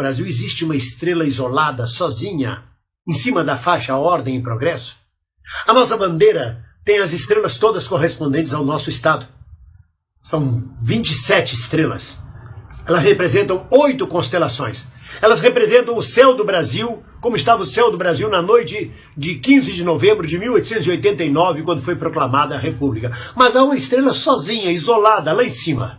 Brasil existe uma estrela isolada, sozinha, em cima da faixa Ordem e Progresso? A nossa bandeira tem as estrelas todas correspondentes ao nosso estado. São 27 estrelas. Elas representam 8 constelações. Elas representam o céu do Brasil, como estava o céu do Brasil na noite de 15 de novembro de 1889, quando foi proclamada a República. Mas há uma estrela sozinha, isolada, lá em cima.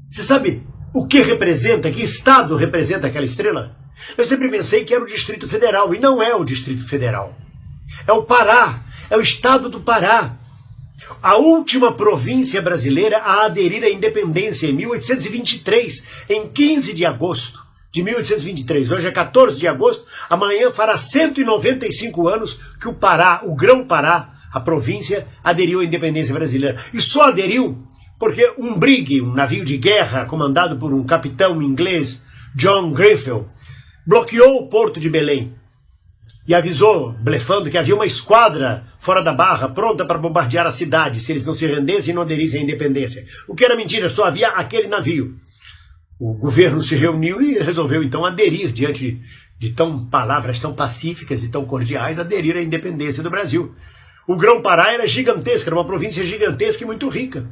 Você sabe o que representa, que estado representa aquela estrela? Eu sempre pensei que era o Distrito Federal, e não é o Distrito Federal. É o Pará, é o estado do Pará. A última província brasileira a aderir à independência em 1823, em 15 de agosto de 1823. Hoje é 14 de agosto, amanhã fará 195 anos que o Pará, o Grão-Pará, a província, aderiu à independência brasileira. E só aderiu porque um brig, um navio de guerra comandado por um capitão inglês, John Grenfell, bloqueou o porto de Belém e avisou, blefando, que havia uma esquadra fora da barra, pronta para bombardear a cidade, se eles não se rendessem e não aderissem à independência. O que era mentira, só havia aquele navio. O governo se reuniu e resolveu, então, aderir, diante de palavras tão pacíficas e tão cordiais, aderir à independência do Brasil. O Grão-Pará era gigantesca, era uma província gigantesca e muito rica.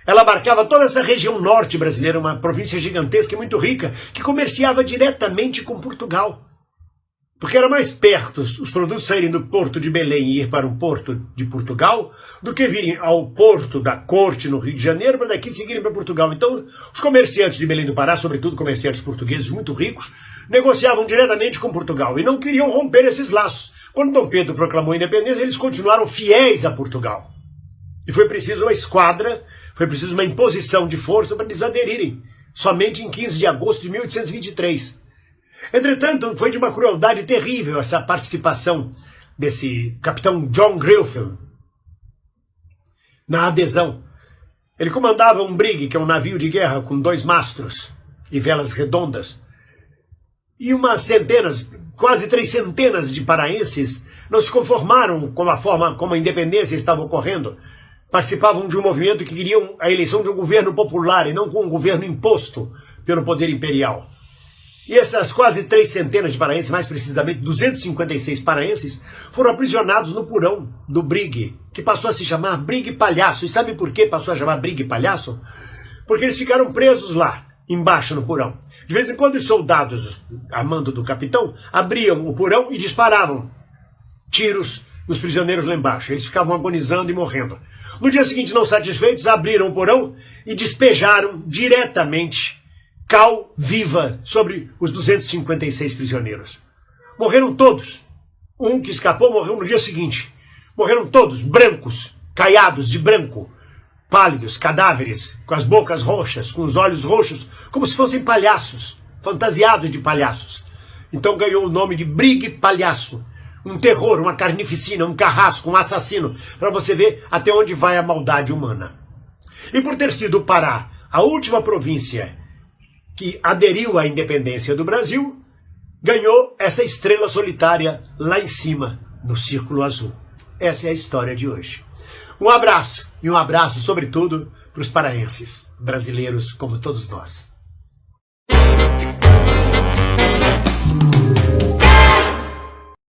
Ela abarcava toda essa região norte brasileira, uma província gigantesca e muito rica, que comerciava diretamente com Portugal. Porque era mais perto os produtos saírem do porto de Belém e ir para um porto de Portugal do que virem ao porto da Corte no Rio de Janeiro para daqui seguirem para Portugal. Então, os comerciantes de Belém do Pará, sobretudo comerciantes portugueses muito ricos, negociavam diretamente com Portugal e não queriam romper esses laços. Quando Dom Pedro proclamou a independência, eles continuaram fiéis a Portugal. E foi preciso uma esquadra, foi preciso uma imposição de força para eles aderirem, somente em 15 de agosto de 1823. Entretanto, foi de uma crueldade terrível essa participação desse capitão John Grenfell na adesão. Ele comandava um brig, que é um navio de guerra com 2 mastros e velas redondas. E umas centenas, quase 300 de paraenses não se conformaram com a forma como a independência estava ocorrendo. Participavam de um movimento que queriam a eleição de um governo popular e não com um governo imposto pelo poder imperial. E essas quase 300 de paraenses, mais precisamente 256 paraenses, foram aprisionados no porão do brig, que passou a se chamar Brig Palhaço. E sabe por que passou a chamar Brig Palhaço? Porque eles ficaram presos lá, embaixo no porão. De vez em quando os soldados, a mando do capitão, abriam o porão e disparavam tiros nos prisioneiros lá embaixo. Eles ficavam agonizando e morrendo. No dia seguinte, não satisfeitos, abriram o porão e despejaram diretamente cal viva sobre os 256 prisioneiros. Morreram todos. Um que escapou morreu no dia seguinte. Morreram todos, brancos, caiados de branco, pálidos, cadáveres, com as bocas roxas, com os olhos roxos, como se fossem palhaços, fantasiados de palhaços. Então ganhou o nome de Brig Palhaço. Um terror, uma carnificina, um carrasco, um assassino, para você ver até onde vai a maldade humana. E por ter sido o Pará a última província que aderiu à independência do Brasil, ganhou essa estrela solitária lá em cima, no Círculo Azul. Essa é a história de hoje. Um abraço, e um abraço, sobretudo, para os paraenses, brasileiros como todos nós.